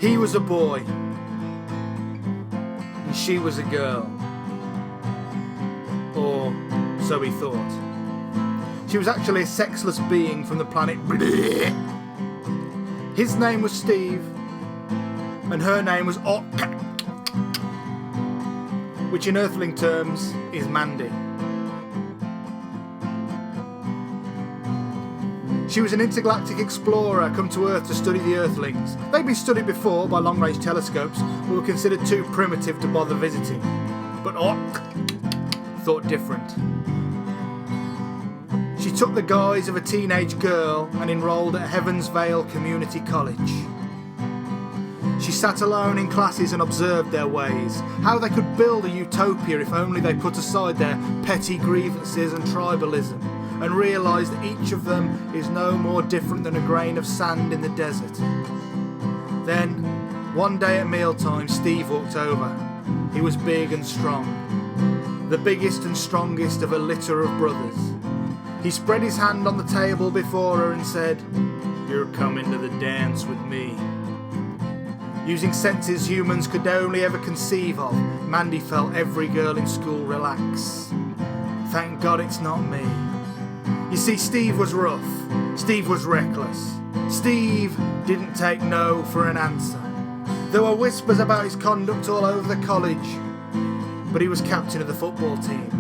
He was a boy, and she was a girl. Or so he thought. She was actually a sexless being from the planet. His name was Steve, and her name was which in Earthling terms is Mandy. She was an intergalactic explorer come to Earth to study the Earthlings. They'd been studied before by long-range telescopes, but were considered too primitive to bother visiting. But thought different. She took the guise of a teenage girl and enrolled at Heaven's Vale Community College. She sat alone in classes and observed their ways, how they could build a utopia if only they put aside their petty grievances and tribalism, and realised that each of them is no more different than a grain of sand in the desert. Then, one day at mealtime, Steve walked over. He was big and strong, the biggest and strongest of a litter of brothers. He spread his hand on the table before her and said, "You're coming to the dance with me." Using senses humans could only ever conceive of, Mandy felt every girl in school relax. Thank God it's not me. You see, Steve was rough. Steve was reckless. Steve didn't take no for an answer. There were whispers about his conduct all over the college, but he was captain of the football team.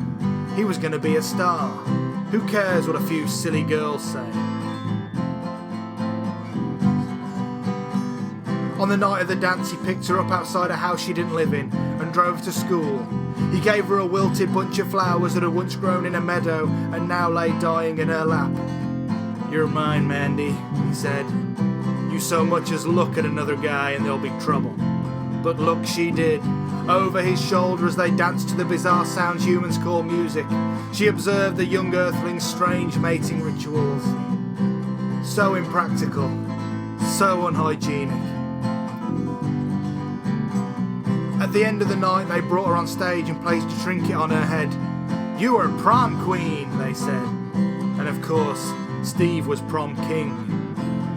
He was going to be a star. Who cares what a few silly girls say? On the night of the dance, he picked her up outside a house she didn't live in and drove her to school. He gave her a wilted bunch of flowers that had once grown in a meadow and now lay dying in her lap. "You're mine, Mandy," he said. "You so much as look at another guy and there'll be trouble." But look she did. Over his shoulder as they danced to the bizarre sounds humans call music, she observed the young earthling's strange mating rituals. So impractical, so unhygienic. At the end of the night, they brought her on stage and placed a trinket on her head. "You are prom queen," they said. And of course, Steve was prom king.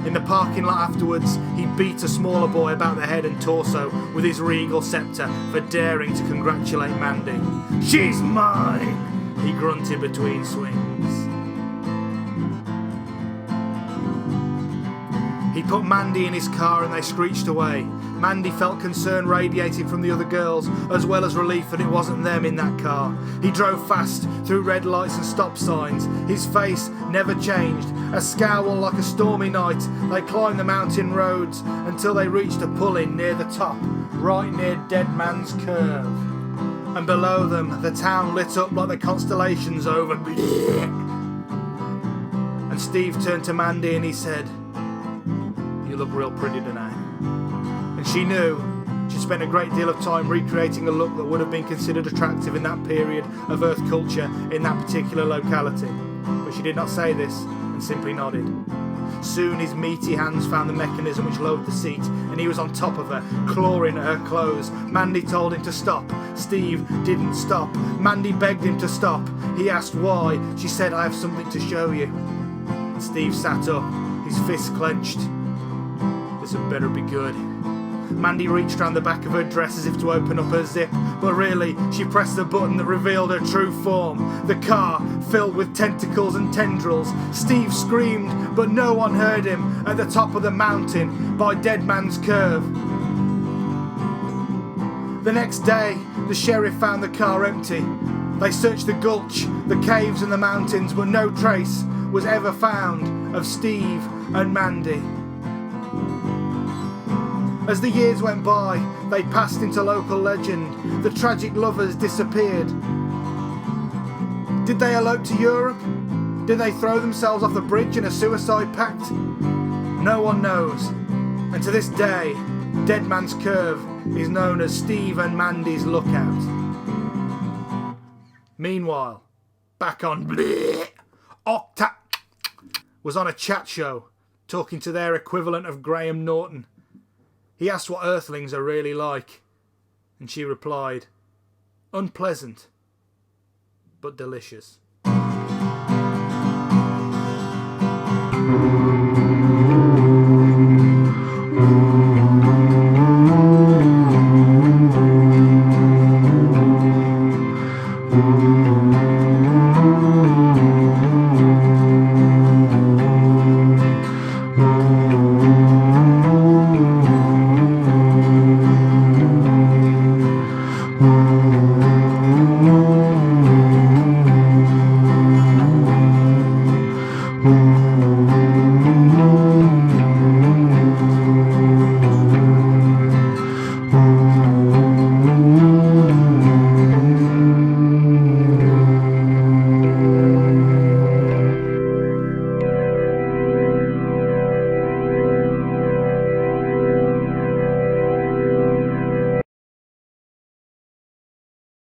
In the parking lot afterwards, he beat a smaller boy about the head and torso with his regal scepter for daring to congratulate Mandy. "She's mine," he grunted between swings. He put Mandy in his car and they screeched away. Mandy felt concern radiating from the other girls, as well as relief that it wasn't them in that car. He drove fast through red lights and stop signs. His face never changed, a scowl like a stormy night. They climbed the mountain roads until they reached a pull-in near the top, right near Dead Man's Curve. And below them, the town lit up like the constellations over. And Steve turned to Mandy and he said, "You look real pretty tonight." And she knew she'd spent a great deal of time recreating a look that would have been considered attractive in that period of Earth culture in that particular locality. But she did not say this and simply nodded. Soon his meaty hands found the mechanism which lowered the seat, and he was on top of her, clawing at her clothes. Mandy told him to stop. Steve didn't stop. Mandy begged him to stop. He asked why. She said, "I have something to show you." Steve sat up, his fists clenched. "This had better be good." Mandy reached round the back of her dress as if to open up her zip, but really, she pressed the button that revealed her true form. The car, filled with tentacles and tendrils. Steve screamed, but no one heard him at the top of the mountain by Dead Man's Curve. The next day, the sheriff found the car empty. They searched the gulch, the caves and the mountains, but no trace was ever found of Steve and Mandy. As the years went by, they passed into local legend. The tragic lovers disappeared. Did they elope to Europe? Did they throw themselves off the bridge in a suicide pact? No one knows. And to this day, Dead Man's Curve is known as Steve and Mandy's Lookout. Meanwhile, back on Octa was on a chat show, talking to their equivalent of Graham Norton. He asked what Earthlings are really like, and she replied, "Unpleasant, but delicious."